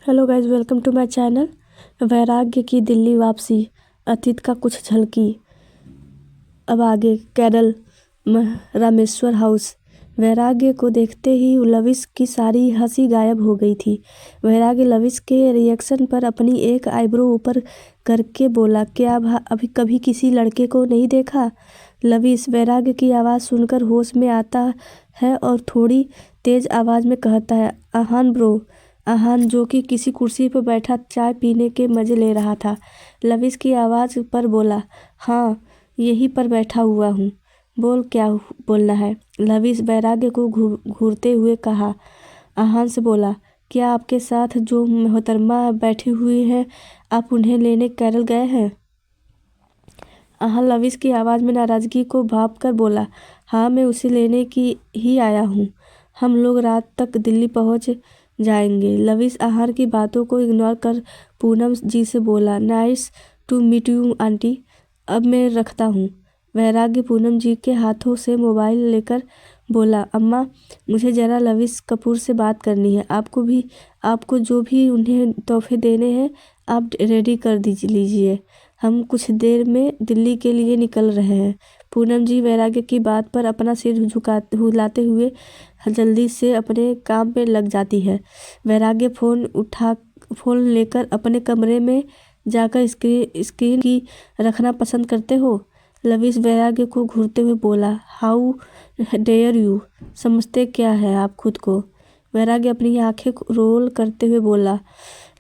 Hello guys, welcome to my channel. Vairagya की दिल्ली वापसी, अतीत का कुछ झलकी। अब आगे केरल रामेश्वर हाउस। वैराग्य को देखते ही लविश की सारी हंसी गायब हो गई थी। वैराग्य लविश के रिएक्शन पर अपनी एक आईब्रो ऊपर करके बोला, क्या अभी कभी किसी लड़के को नहीं देखा? लविश वैराग्य की आवाज़ सुनकर होश में आता है और थोड़ी तेज आवाज़ में कहता है, आहान ब्रो। आहान, जो कि किसी कुर्सी पर बैठा चाय पीने के मज़े ले रहा था, लविश की आवाज़ पर बोला, हाँ यहीं पर बैठा हुआ हूँ, बोल क्या बोलना है? लविश वैराग्य को घूरते हुए कहा। आहान से बोला, क्या आपके साथ जो मोहतरमा बैठी हुई है, आप उन्हें लेने केरल गए हैं? आहान लविश की आवाज़ में नाराज़गी को भाप कर बोला, हाँ मैं उसे लेने की ही आया हूँ। हम लोग रात तक दिल्ली पहुँच जाएंगे। लविश आहार की बातों को इग्नोर कर पूनम जी से बोला, nice to meet you aunty, अब मैं रखता हूँ। वैराग्य पूनम जी के हाथों से मोबाइल लेकर बोला, अम्मा मुझे ज़रा लविश कपूर से बात करनी है। आपको जो भी उन्हें तोहफे देने हैं आप रेडी कर लीजिए, हम कुछ देर में दिल्ली के लिए निकल रहे हैं। पूनम जी वैराग्य की बात पर अपना सिर हिलाते हुए जल्दी से अपने काम में लग जाती है। वैराग्य फ़ोन लेकर अपने कमरे में जाकर स्क्रीन की रखना पसंद करते हो? लविश वैराग्य को घूरते हुए बोला, हाउ डेयर यू, समझते क्या है आप खुद को? वैराग्य अपनी आंखें रोल करते हुए बोला।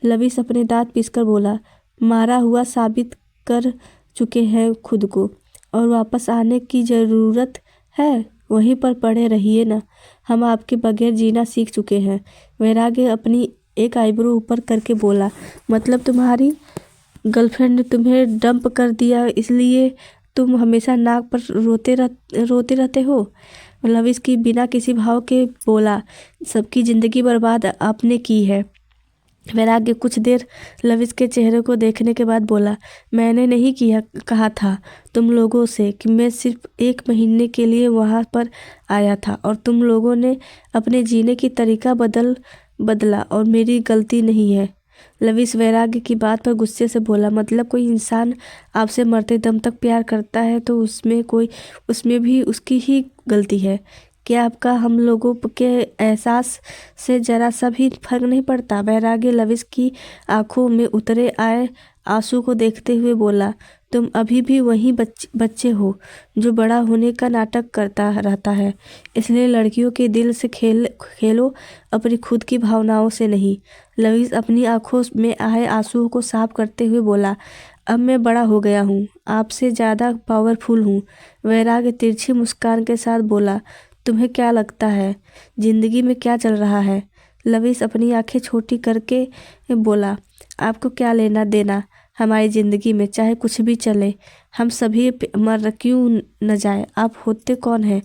लविश अपने दांत पीसकर बोला, मारा हुआ साबित कर चुके हैं खुद को, और वापस आने की ज़रूरत है? वहीं पर पड़े रहिए ना, हम आपके बगैर जीना सीख चुके हैं। वैराग्य अपनी एक आईब्रो ऊपर करके बोला, मतलब तुम्हारी गर्लफ्रेंड ने तुम्हें डंप कर दिया इसलिए तुम हमेशा नाक पर रोते रहते हो? लविश की बिना किसी भाव के बोला, सबकी ज़िंदगी बर्बाद आपने की है। वैराग्य कुछ देर लविश के चेहरे को देखने के बाद बोला, मैंने नहीं कहा था तुम लोगों से कि मैं सिर्फ 1 महीने के लिए वहाँ पर आया था और तुम लोगों ने अपने जीने की तरीका बदला और मेरी गलती नहीं है। लविश वैराग्य की बात पर गुस्से से बोला, मतलब कोई इंसान आपसे मरते दम तक प्यार करता है तो उसमें भी उसकी ही गलती है? क्या आपका हम लोगों के एहसास से ज़रा सा भी फर्क नहीं पड़ता? वैराग्य लविश की आंखों में उतरे आए आंसू को देखते हुए बोला, तुम अभी भी वही बच्चे हो जो बड़ा होने का नाटक करता रहता है, इसलिए लड़कियों के दिल से खेलो, अपनी खुद की भावनाओं से नहीं। लविश अपनी आंखों में आए आंसुओं को साफ करते हुए बोला, अब मैं बड़ा हो गया हूँ, आपसे ज़्यादा पावरफुल हूँ। वैराग्य तिरछी मुस्कान के साथ बोला, तुम्हें क्या लगता है जिंदगी में क्या चल रहा है? लविश अपनी आंखें छोटी करके बोला, आपको क्या लेना देना हमारी ज़िंदगी में, चाहे कुछ भी चले, हम सभी मर क्यों न जाए, आप होते कौन हैं?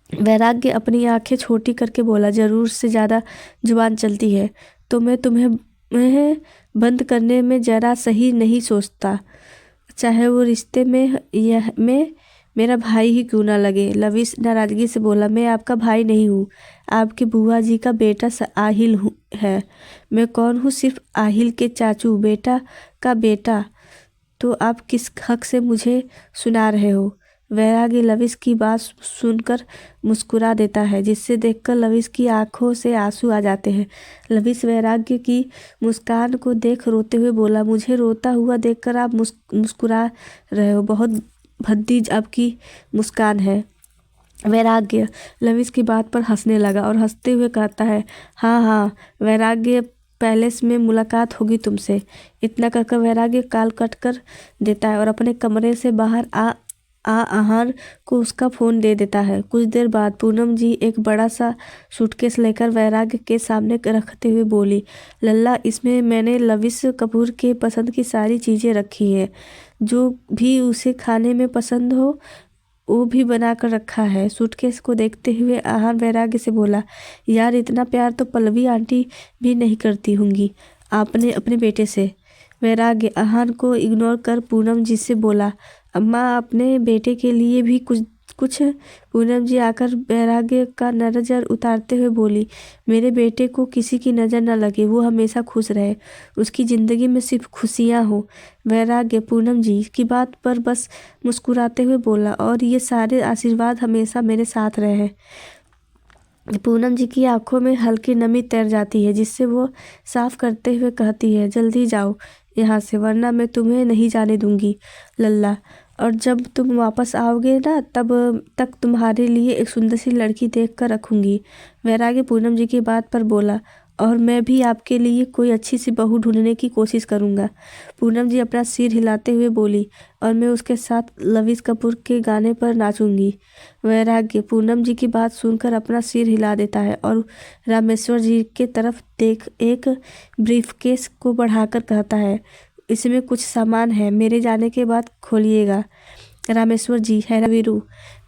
वैराग्य अपनी आंखें छोटी करके बोला, ज़रूर से ज़्यादा जुबान चलती है तो मैं तुम्हें बंद करने में ज़रा सही नहीं सोचता, चाहे वो रिश्ते में मेरा भाई ही क्यों ना लगे। लविश नाराज़गी से बोला, मैं आपका भाई नहीं हूँ, आपके बुआ जी का बेटा आहिल है। मैं कौन हूँ? सिर्फ आहिल के चाचू बेटा का बेटा, तो आप किस हक से मुझे सुना रहे हो? वैराग्य लविश की बात सुनकर मुस्कुरा देता है, जिससे देखकर लविश की आंखों से आंसू आ जाते हैं। लविश वैराग्य की मुस्कान को देख रोते हुए बोला, मुझे रोता हुआ देखकर आप मुस्कुरा रहे हो, बहुत भद्दी आपकी मुस्कान है। वैराग्य लविश की बात पर हंसने लगा और हंसते हुए कहता है, हाँ हाँ वैराग्य, पैलेस में मुलाकात होगी तुमसे। इतना कहकर वैराग्य कॉल कट कर देता है और अपने कमरे से बाहर आहार को उसका फ़ोन दे देता है। कुछ देर बाद पूनम जी एक बड़ा सा सूटकेस लेकर वैराग्य के सामने रखते हुए बोली, लल्ला इसमें मैंने लविश कपूर के पसंद की सारी चीज़ें रखी हैं, जो भी उसे खाने में पसंद हो वो भी बना कर रखा है। सूटकेस को देखते हुए आहान वैराग्य से बोला, यार इतना प्यार तो पल्लवी आंटी भी नहीं करती होंगी आपने अपने बेटे से। वैराग्य आहान को इग्नोर कर पूनम जी से बोला, अम्मा अपने बेटे के लिए भी कुछ कुछ पूनम जी आकर वैराग्य का नजर उतारते हुए बोली, मेरे बेटे को किसी की नज़र न लगे, वो हमेशा खुश रहे, उसकी ज़िंदगी में सिर्फ खुशियाँ हो। वैराग्य पूनम जी की बात पर बस मुस्कुराते हुए बोला, और ये सारे आशीर्वाद हमेशा मेरे साथ रहे। पूनम जी की आंखों में हल्की नमी तैर जाती है, जिससे वो साफ करते हुए कहती है, जल्दी जाओ यहाँ से, वरना मैं तुम्हें नहीं जाने दूंगी लल्ला। और जब तुम वापस आओगे ना, तब तक तुम्हारे लिए एक सुंदर सी लड़की देख कर रखूंगी। वैराग्य पूनम जी की बात पर बोला, और मैं भी आपके लिए कोई अच्छी सी बहू ढूंढने की कोशिश करूंगा। पूनम जी अपना सिर हिलाते हुए बोली, और मैं उसके साथ लविश कपूर के गाने पर नाचूंगी। वैराग्य पूनम जी की बात सुनकर अपना सिर हिला देता है और रामेश्वर जी के तरफ देख एक ब्रीफकेस को बढ़ाकर कहता है, इसमें कुछ सामान है, मेरे जाने के बाद खोलिएगा। रामेश्वर जी हैरा वीरू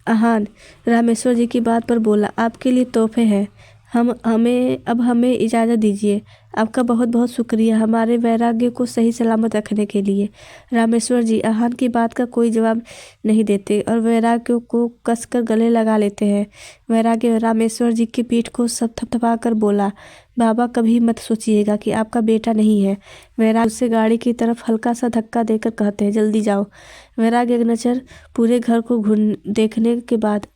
आहान रामेश्वर जी की बात पर बोला, आपके लिए तोहफे हैं, हमें इजाज़त दीजिए। आपका बहुत बहुत शुक्रिया हमारे वैराग्य को सही सलामत रखने के लिए। रामेश्वर जी आहान की बात का कोई जवाब नहीं देते और वैराग्य को कसकर गले लगा लेते हैं। वैराग्य रामेश्वर जी की पीठ को सब थपथपा कर बोला, बाबा कभी मत सोचिएगा कि आपका बेटा नहीं है। वैराग्य उससे गाड़ी की तरफ हल्का सा धक्का देकर कहते हैं, जल्दी जाओ। वैराग्य एक नज़र पूरे घर को देखने के बाद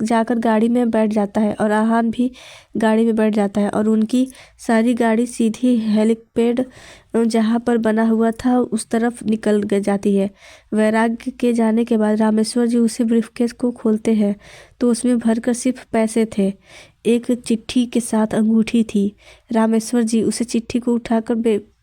जाकर गाड़ी में बैठ जाता है और आहान भी गाड़ी में बैठ जाता है और उनकी सारी गाड़ी सीधी हेलीपैड जहाँ पर बना हुआ था उस तरफ निकल जाती है। वैराग्य के जाने के बाद रामेश्वर जी उसे ब्रीफकेस को खोलते हैं तो उसमें भरकर सिर्फ पैसे थे। एक चिट्ठी के साथ अंगूठी थी। रामेश्वर जी उसे चिट्ठी को उठाकर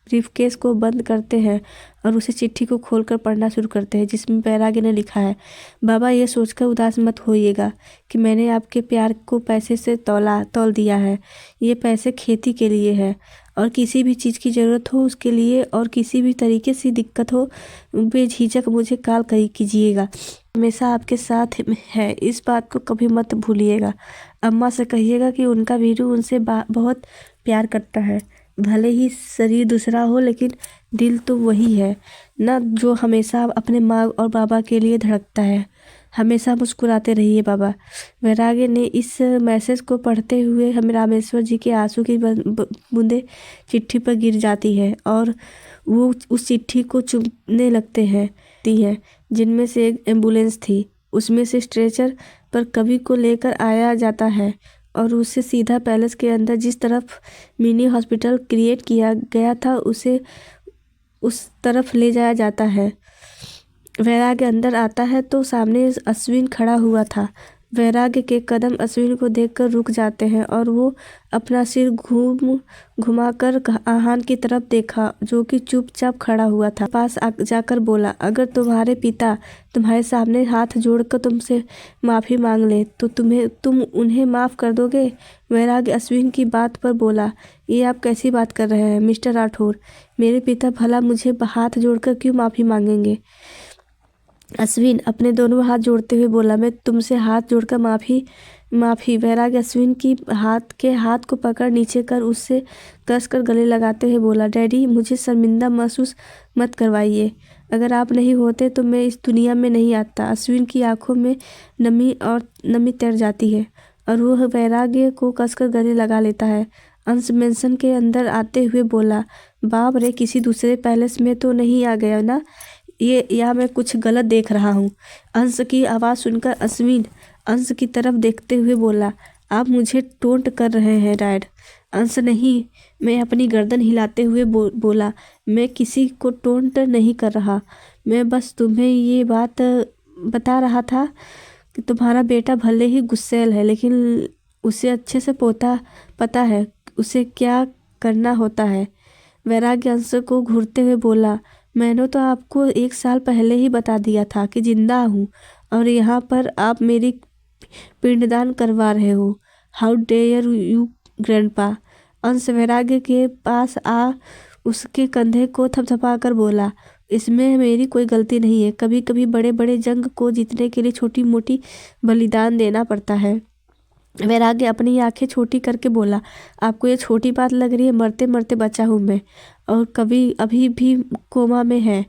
ब्रीफकेस को बंद करते हैं और उसे चिट्ठी को खोलकर पढ़ना शुरू करते हैं, जिसमें वैराग्य ने लिखा है, बाबा ये सोचकर उदास मत होइएगा कि मैंने आपके प्यार को पैसे से तौल दिया है। ये पैसे खेती के लिए है और किसी भी चीज़ की ज़रूरत हो उसके लिए, और किसी भी तरीके से दिक्कत हो बेझिझक मुझे कॉल कीजिएगा, हमेशा आपके साथ है, इस बात को कभी मत भूलिएगा। अम्मा से कहिएगा कि उनका वीरू उनसे बहुत प्यार करता है, भले ही शरीर दूसरा हो लेकिन दिल तो वही है ना, जो हमेशा अपने माँ और बाबा के लिए धड़कता है। हमेशा मुस्कुराते रहिए बाबा। वैराग्य ने इस मैसेज को पढ़ते हुए हमें रामेश्वर जी के आंसू की बूंदें चिट्ठी पर गिर जाती है और वो उस चिट्ठी को चुभने लगते हैं जिनमें से एक एम्बुलेंस थी। उसमें से स्ट्रेचर पर कवि को लेकर आया जाता है और उसे सीधा पैलेस के अंदर जिस तरफ मिनी हॉस्पिटल क्रिएट किया गया था उसे उस तरफ ले जाया जाता है। वैराग्य अंदर आता है तो सामने अश्विन खड़ा हुआ था। वैराग्य के कदम अश्विन को देखकर रुक जाते हैं और वो अपना सिर घुमाकर आहान की तरफ देखा जो कि चुपचाप खड़ा हुआ था। पास जाकर बोला, अगर तुम्हारे पिता तुम्हारे सामने हाथ जोड़कर तुमसे माफ़ी मांग ले तो तुम उन्हें माफ़ कर दोगे? वैराग्य अश्विन की बात पर बोला, ये आप कैसी बात कर रहे हैं मिस्टर राठौर, मेरे पिता भला मुझे हाथ जोड़कर क्यों माफ़ी मांगेंगे? अश्विन अपने दोनों हाथ जोड़ते हुए बोला, मैं तुमसे हाथ जोड़कर माफ़ी। वैराग्य अश्विन की हाथ को पकड़ नीचे कर उससे कसकर गले लगाते हुए बोला, डैडी मुझे शर्मिंदा महसूस मत करवाइए, अगर आप नहीं होते तो मैं इस दुनिया में नहीं आता। अश्विन की आंखों में नमी तैर जाती है और वह वैराग्य को कसकर गले लगा लेता है। अंश मेंशन के अंदर आते हुए बोला, बाप रे, किसी दूसरे पैलेस में तो नहीं आ गया ना, या मैं कुछ गलत देख रहा हूँ? अंश की आवाज़ सुनकर अश्विन अंश की तरफ देखते हुए बोला, आप मुझे टोंट कर रहे हैं डैड? अंश नहीं, मैं अपनी गर्दन हिलाते हुए बोला, मैं किसी को टोंट नहीं कर रहा, मैं बस तुम्हें ये बात बता रहा था कि तुम्हारा बेटा भले ही गुस्सैल है लेकिन उसे अच्छे से पता है उसे क्या करना होता है। वैराग्य अंश को घूरते हुए बोला, मैंने तो आपको 1 साल पहले ही बता दिया था कि जिंदा हूँ और यहाँ पर आप मेरी पिंडदान करवा रहे हो। How dare you grandpa? Ansh Vairagya के पास आ उसके कंधे को थपथपा कर बोला, इसमें मेरी कोई गलती नहीं है, कभी कभी बड़े बड़े जंग को जीतने के लिए छोटी मोटी बलिदान देना पड़ता है। वैराग्य अपनी आंखें छोटी करके बोला, आपको ये छोटी बात लग रही है? मरते मरते बचा हूँ मैं और अभी भी कोमा में है।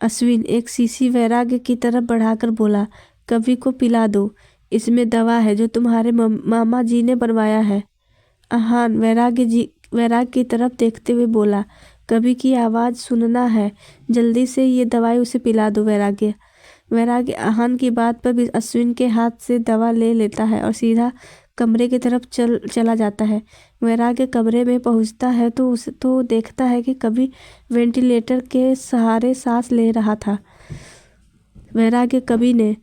अश्विन एक शीशी वैराग्य की तरफ बढ़ाकर बोला, कवि को पिला दो, इसमें दवा है जो तुम्हारे मामा जी ने बनवाया है। आहान वैराग्य की तरफ देखते हुए बोला, कवि की आवाज़ सुनना है, जल्दी से ये दवाई उसे पिला दो। वैराग्य आहान की बात पर भी अश्विन के हाथ से दवा ले लेता है और सीधा कमरे की तरफ चला जाता है। वैराग्य कमरे में पहुंचता है तो उसे तो देखता है कि कवि वेंटिलेटर के सहारे सांस ले रहा था। वैराग्य कवि ने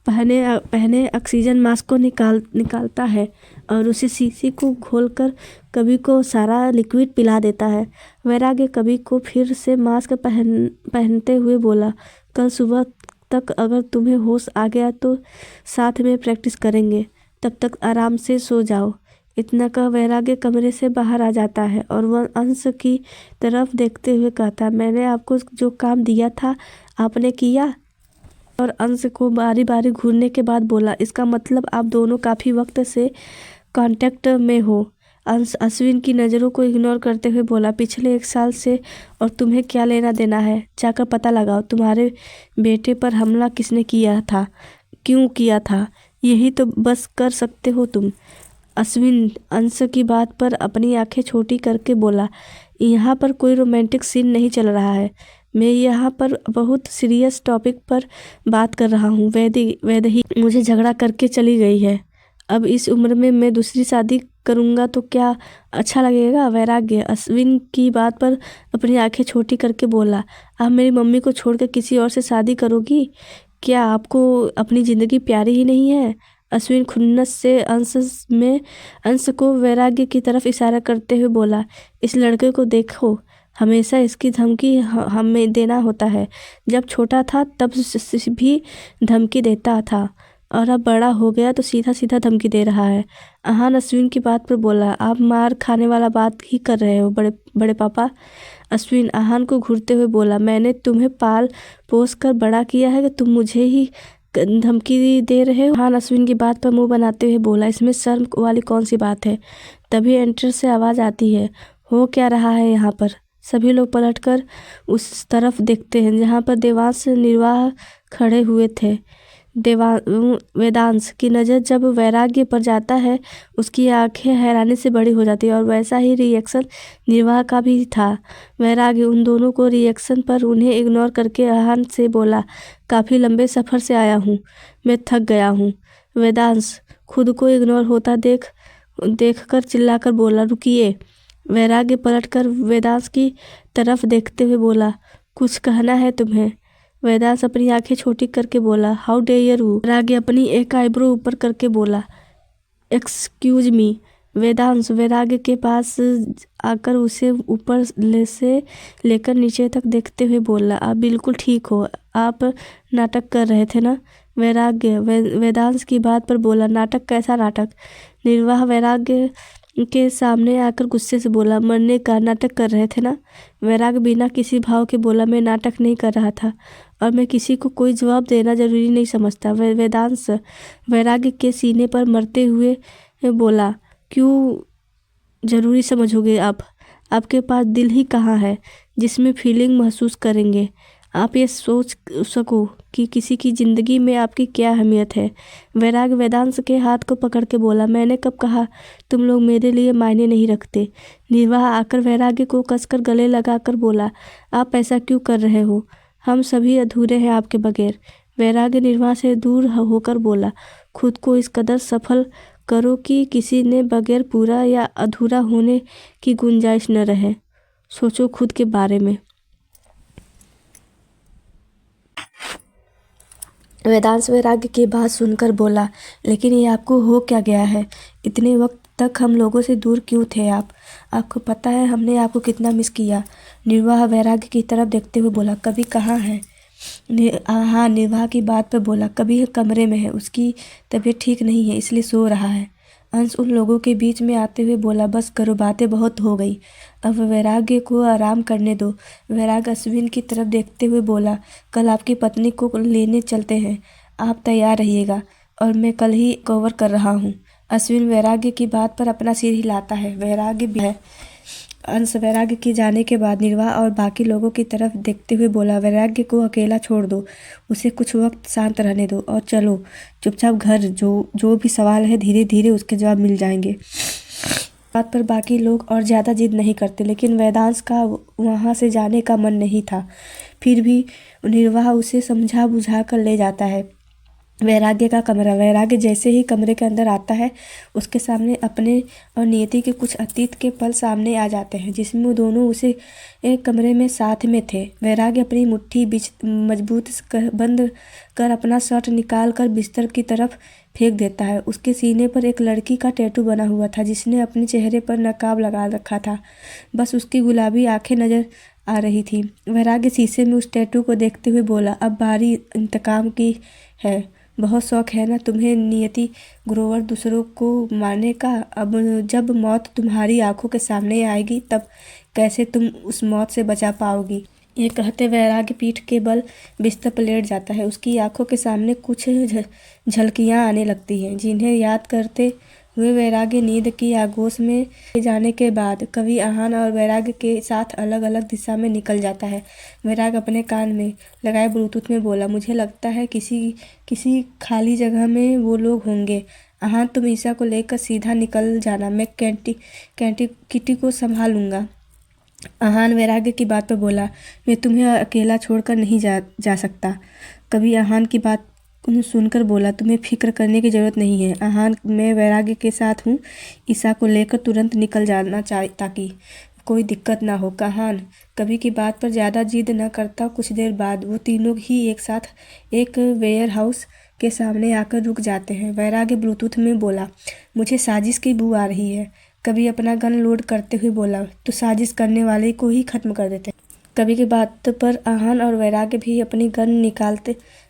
पहने ऑक्सीजन मास्क को निकालता है और उसे शीशी को खोलकर कवि को सारा लिक्विड पिला देता है। वैराग्य कवि को फिर से मास्क पहनते हुए बोला, कल सुबह तक अगर तुम्हें होश आ गया तो साथ में प्रैक्टिस करेंगे, तब तक आराम से सो जाओ। इतना कह वैराग्य कमरे से बाहर आ जाता है और वह अंश की तरफ देखते हुए कहता, मैंने आपको जो काम दिया था आपने किया? और अंश को बारी बारी घूरने के बाद बोला, इसका मतलब आप दोनों काफ़ी वक्त से कांटेक्ट में हो। अंश अश्विन की नज़रों को इग्नोर करते हुए बोला, पिछले 1 साल से और तुम्हें क्या लेना देना है? जाकर पता लगाओ तुम्हारे बेटे पर हमला किसने किया था, क्यों किया था, यही तो बस कर सकते हो तुम। अश्विन अंश की बात पर अपनी आंखें छोटी करके बोला, यहाँ पर कोई रोमांटिक सीन नहीं चल रहा है, मैं यहाँ पर बहुत सीरियस टॉपिक पर बात कर रहा हूँ। वैदेही मुझे झगड़ा करके चली गई है, अब इस उम्र में मैं दूसरी शादी करूँगा तो क्या अच्छा लगेगा? वैराग्य अश्विन की बात पर अपनी आंखें छोटी करके बोला, आप मेरी मम्मी को छोड़कर किसी और से शादी करोगी? क्या आपको अपनी ज़िंदगी प्यारी ही नहीं है? अश्विन खुन्नस से अंश को वैराग्य की तरफ इशारा करते हुए बोला, इस लड़के को देखो, हमेशा इसकी धमकी हमें देना होता है। जब छोटा था तब भी धमकी देता था और अब बड़ा हो गया तो सीधा सीधा धमकी दे रहा है। आहान अश्विन की बात पर बोला, आप मार खाने वाला बात ही कर रहे हो बड़े पापा। अश्विन आहान को घूरते हुए बोला, मैंने तुम्हें पाल पोस कर बड़ा किया है कि तुम मुझे ही धमकी दे रहे हो? आहान अश्विन की बात पर मुंह बनाते हुए बोला, इसमें शर्म वाली कौन सी बात है? तभी एंटर से आवाज़ आती है, हो क्या रहा है यहाँ पर? सभी लोग पलटकर उस तरफ देखते हैं जहाँ पर देवांश निर्वाह खड़े हुए थे। वेदांश की नज़र जब वैराग्य पर जाता है उसकी आंखें हैरानी से बड़ी हो जाती है और वैसा ही रिएक्शन निर्वाह का भी था। वैराग्य उन दोनों को रिएक्शन पर उन्हें इग्नोर करके आहान से बोला, काफ़ी लंबे सफ़र से आया हूँ, मैं थक गया हूँ। वेदांश खुद को इग्नोर होता देखकर चिल्लाकर बोला, रुकिए। वैराग्य पलटकर वेदांश की तरफ देखते हुए बोला, कुछ कहना है तुम्हें? वेदांश अपनी आंखें छोटी करके बोला, हाउ डेयर यू? वैराग्य अपनी एक आईब्रो ऊपर करके बोला, एक्सक्यूज मी। वेदांश वैराग्य के पास आकर उसे ऊपर से लेकर नीचे तक देखते हुए बोला, आप बिल्कुल ठीक हो, आप नाटक कर रहे थे ना? वैराग्य वेदांश की बात पर बोला, नाटक? कैसा नाटक? निर्वाह वैराग्य के सामने आकर गुस्से से बोला, मरने का नाटक कर रहे थे ना? वैराग्य बिना किसी भाव के बोला, मैं नाटक नहीं कर रहा था और मैं किसी को कोई जवाब देना जरूरी नहीं समझता। वेदांश वैराग्य के सीने पर मरते हुए बोला, क्यों जरूरी समझोगे आप? आपके पास दिल ही कहाँ है जिसमें फीलिंग महसूस करेंगे? आप ये सोच सको कि किसी की ज़िंदगी में आपकी क्या अहमियत है? वैराग्य वेदांश के हाथ को पकड़ के बोला, मैंने कब कहा तुम लोग मेरे लिए मायने नहीं रखते? निर्वाह आकर वैराग्य को कसकर गले लगाकर बोला, आप ऐसा क्यों कर रहे हो? हम सभी अधूरे हैं आपके बगैर। वैराग्य निर्वाह से दूर होकर बोला, खुद को इस कदर सफल करो कि किसी ने बगैर पूरा या अधूरा होने की गुंजाइश न रहे। सोचो खुद के बारे में। वेदांश वैराग्य की बात सुनकर बोला, लेकिन ये आपको हो क्या गया है? इतने वक्त तक हम लोगों से दूर क्यों थे आप? आपको पता है हमने आपको कितना मिस किया? निर्वाह वैराग्य की तरफ देखते हुए बोला, कभी कहाँ है? हाँ, निर्वाह की बात पर बोला, कभी कमरे में है, उसकी तबीयत ठीक नहीं है इसलिए सो रहा है। अंश उन लोगों के बीच में आते हुए बोला, बस करो, बातें बहुत हो गई, अब वैराग्य को आराम करने दो। वैराग्य अश्विन की तरफ देखते हुए बोला, कल आपकी पत्नी को लेने चलते हैं, आप तैयार रहिएगा और मैं कल ही कवर कर रहा हूँ। अश्विन वैराग्य की बात पर अपना सिर हिलाता है। वैराग्य भी है अंश वैराग्य के जाने के बाद निर्वाह और बाकी लोगों की तरफ देखते हुए बोला, वैराग्य को अकेला छोड़ दो, उसे कुछ वक्त शांत रहने दो और चलो चुपचाप घर। जो भी सवाल है धीरे धीरे उसके जवाब मिल जाएंगे। बात पर बाकी लोग और ज़्यादा जिद नहीं करते, लेकिन वेदांश का वहाँ से जाने का मन नहीं था। फिर भी निर्वाह उसे समझा बुझा कर ले जाता है। वैराग्य का कमरा। वैराग्य जैसे ही कमरे के अंदर आता है, उसके सामने अपने और नियति के कुछ अतीत के पल सामने आ जाते हैं, जिसमें वो दोनों उसे एक कमरे में साथ में थे। वैराग्य अपनी मुट्ठी मजबूत बंद कर अपना शर्ट निकाल कर बिस्तर की तरफ फेंक देता है। उसके सीने पर एक लड़की का टैटू बना हुआ था, जिसने अपने चेहरे पर नकाब लगा रखा था। बस उसकी गुलाबी आंखें नजर आ रही थी। वैराग्य शीशे में उस टैटू को देखते हुए बोला, अब बारी इंतकाम की है। बहुत शौक है ना तुम्हें नियति ग्रोवर दूसरों को मारने का। अब जब मौत तुम्हारी आंखों के सामने आएगी, तब कैसे तुम उस मौत से बचा पाओगी। ये कहते वैराग्य पीठ के बल बिस्तर पर लेट जाता है। उसकी आंखों के सामने कुछ झलकियाँ आने लगती हैं, जिन्हें याद करते हुए वैराग्य नींद की आगोश में जाने के बाद कवि आहान और वैराग्य के साथ अलग अलग दिशा में निकल जाता है। वैराग्य अपने कान में लगाए ब्लूटूथ में बोला, मुझे लगता है किसी खाली जगह में वो लोग होंगे। आहान, तुम ईसा को लेकर सीधा निकल जाना, मैं किटी को संभाल लूँगा। आहान वैराग्य की बात पर बोला, मैं तुम्हें अकेला छोड़कर नहीं जा सकता। कवि आहान की बात सुनकर बोला, तुम्हें फिक्र करने की ज़रूरत नहीं है आहान, मैं वैराग्य के साथ हूँ। ईसा को लेकर तुरंत निकल जाना ताकि कोई दिक्कत ना हो। आहान कवि की बात पर ज़्यादा जिद न करता। कुछ देर बाद वो तीनों ही एक साथ एक वेयर हाउस के सामने आकर रुक जाते हैं। वैराग्य ब्लूटूथ में बोला, मुझे साजिश की बू आ रही है। कवि अपना गन लोड करते हुए बोला, तो साजिश करने वाले को ही खत्म कर देते। कवि की बात पर आहान और वैराग्य भी अपनी गन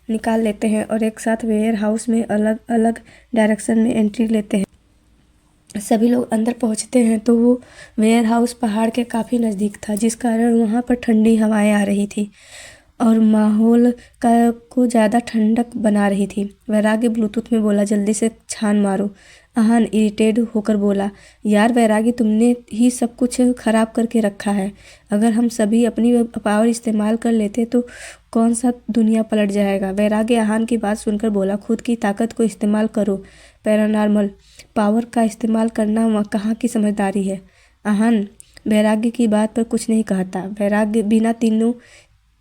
निकाल लेते हैं और एक साथ वेयर हाउस में अलग अलग डायरेक्शन में एंट्री लेते हैं। सभी लोग अंदर पहुंचते हैं तो वो वेयर हाउस पहाड़ के काफ़ी नज़दीक था, जिस कारण वहाँ पर ठंडी हवाएं आ रही थी और माहौल को ज़्यादा ठंडक बना रही थी। वैराग्य ब्लूटूथ में बोला, जल्दी से छान मारो। आहान इरिटेड होकर बोला, यार वैराग्य, तुमने ही सब कुछ खराब करके रखा है। अगर हम सभी अपनी पावर इस्तेमाल कर लेते तो कौन सा दुनिया पलट जाएगा। वैराग्य आहान की बात सुनकर बोला, खुद की ताकत को इस्तेमाल करो, पैरानॉर्मल पावर का इस्तेमाल करना कहाँ की समझदारी है। आहान वैराग्य की बात पर कुछ नहीं कहता। वैराग्य बिना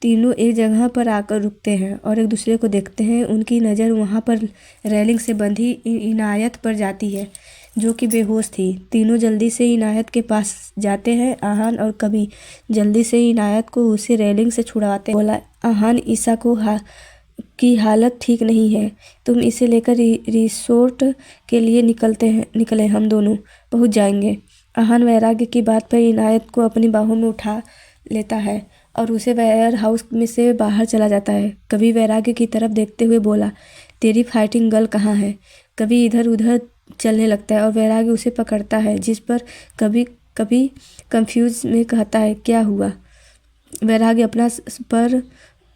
तीनों एक जगह पर आकर रुकते हैं और एक दूसरे को देखते हैं। उनकी नज़र वहाँ पर रेलिंग से बंधी इनायत पर जाती है, जो कि बेहोश थी। तीनों जल्दी से इनायत के पास जाते हैं। आहान और कवि जल्दी से इनायत को उसे रेलिंग से छुड़ाते बोला, आहान, ईसा की हालत ठीक नहीं है, तुम इसे लेकर रिसोर्ट के लिए निकले, हम दोनों पहुँच जाएंगे। आहान वैराग्य की बात पर इनायत को अपनी बाहों में उठा लेता है और उसे वेयर हाउस में से बाहर चला जाता है। कवि वैराग्य की तरफ देखते हुए बोला, तेरी फाइटिंग गर्ल कहाँ है। कवि इधर उधर चलने लगता है और वैराग्य उसे पकड़ता है, जिस पर कभी कंफ्यूज में कहता है, क्या हुआ। वैराग्य अपना पर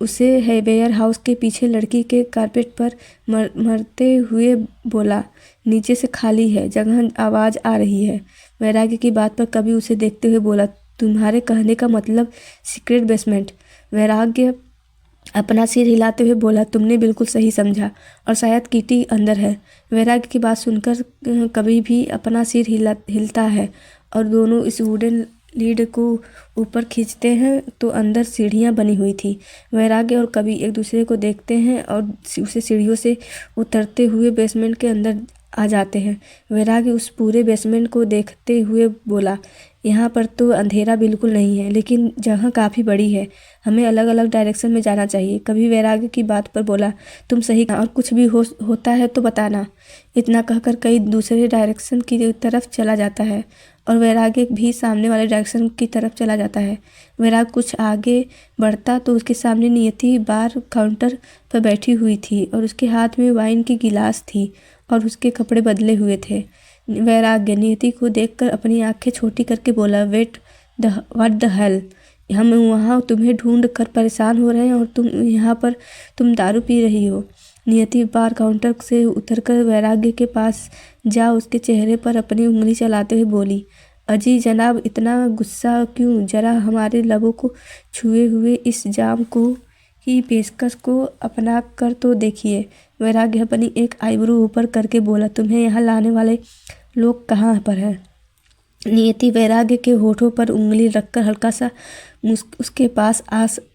उसे है वेयर हाउस के पीछे लड़की के कारपेट पर मरते हुए बोला, नीचे से खाली है, जगह आवाज़ आ रही है। वैराग्य की बात पर कवि उसे देखते हुए बोला, तुम्हारे कहने का मतलब सीक्रेट बेसमेंट। वैराग्य अपना सिर हिलाते हुए बोला, तुमने बिल्कुल सही समझा, और शायद किटी अंदर है। वैराग्य की बात सुनकर कवि भी अपना सिर हिलता है और दोनों इस वुडन लीड को ऊपर खींचते हैं तो अंदर सीढ़ियाँ बनी हुई थी। वैराग्य और कवि एक दूसरे को देखते हैं और उसे सीढ़ियों से उतरते हुए बेसमेंट के अंदर आ जाते हैं। वैराग्य उस पूरे बेसमेंट को देखते हुए बोला, यहाँ पर तो अंधेरा बिल्कुल नहीं है, लेकिन जगह काफ़ी बड़ी है, हमें अलग अलग डायरेक्शन में जाना चाहिए। कभी वैराग्य की बात पर बोला, तुम सही कहा, और कुछ भी होता है तो बताना। इतना कहकर कई दूसरे डायरेक्शन की तरफ चला जाता है और वैराग्य भी सामने वाले डायरेक्शन की तरफ चला जाता है। वैराग्य कुछ आगे बढ़ता तो उसके सामने नियति बार काउंटर पर बैठी हुई थी और उसके हाथ में वाइन की गिलास थी और उसके कपड़े बदले हुए थे। वैराग्य नियति को देखकर अपनी आंखें छोटी करके बोला, व्हाट द हेल, हम वहाँ तुम्हें ढूंढ कर परेशान हो रहे हैं और तुम यहाँ पर दारू पी रही हो। नियति बार काउंटर से उतरकर वैराग्य के पास जा उसके चेहरे पर अपनी उंगली चलाते हुए बोली, अजी जनाब, इतना गुस्सा क्यों? जरा हमारे लबों को छुए हुए इस जाम को की पेशकश को अपना कर तो देखिए। वैराग्य अपनी एक आईब्रो ऊपर करके बोला, तुम्हें यहाँ लाने वाले लोग कहाँ पर हैं? नियति वैराग्य के होठों पर उंगली रखकर हल्का सा उसके पास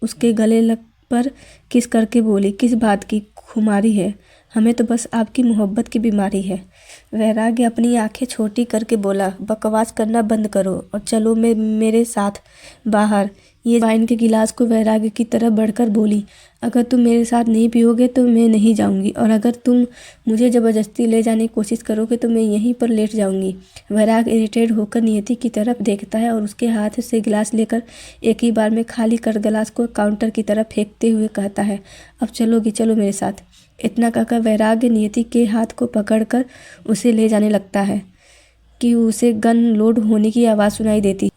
उसके गले पर किस करके बोली, किस बात की खुमारी है? हमें तो बस आपकी मोहब्बत की बीमारी है। वैराग्य अपनी आंखें छोटी करके बोला, बकवास करना बंद करो और चलो मेरे साथ बाहर। ये वाइन के गिलास को वैराग्य की तरफ बढ़कर बोली, अगर तुम मेरे साथ नहीं पियोगे तो मैं नहीं जाऊंगी, और अगर तुम मुझे ज़बरदस्ती ले जाने की कोशिश करोगे तो मैं यहीं पर लेट जाऊंगी। वैराग्य इरिटेट होकर नियति की तरफ देखता है और उसके हाथ से गिलास लेकर एक ही बार में खाली कर गिलास को काउंटर की तरफ फेंकते हुए कहता है, अब चलोगी? चलो मेरे साथ। इतना कहकर वैराग्य नियति के हाथ को पकड़कर उसे ले जाने लगता है कि उसे गन लोड होने की आवाज़ सुनाई देती है।